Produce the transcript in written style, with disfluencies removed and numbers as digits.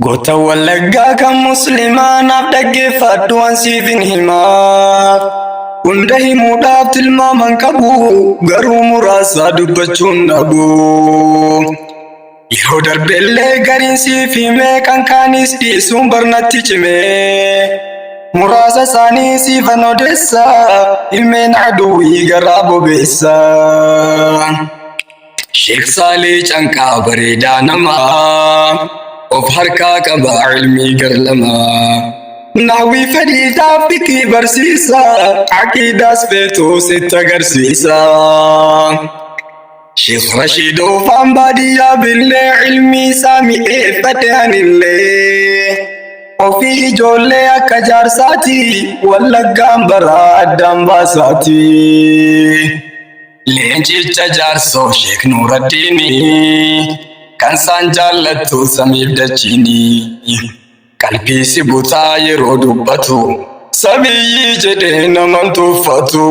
Goota wallaggaa kan musliimaanaaf dhaggeeffadhu ansiifin himaa. Hunda himuudhaaf tilmaaman qabu garuu muraasa dubbachuun dhabu. Yeroo darbeellee gariin siif himee kan kaanis dhiisuun barnatti cimee. Muraasa isaanii siifan odeessa ilmeen aduwwii garaa bobeessa. Sheek Saalee Canqaa bareedaa namaa. Of harkaa qaba ilmii garlamaa. Naawwii fedhiidhaaf fikii barsiisa. Aqiidaas feetuu sitti agarsiisa. Sheek Rashiid Oofaan baadiyyaa billee ilmii isaa mi'eeffate anillee. Ofii ijoollee akka jaarsaati wallaggaan baraa addaan baasaati. Leencicha jaarsoo Sheek Nuuraddiini. Kan isaan jaallattu samiif dachiini. Qalbii si butaa yeroo dubbatu sabiyyii jedhee naman tuffatu.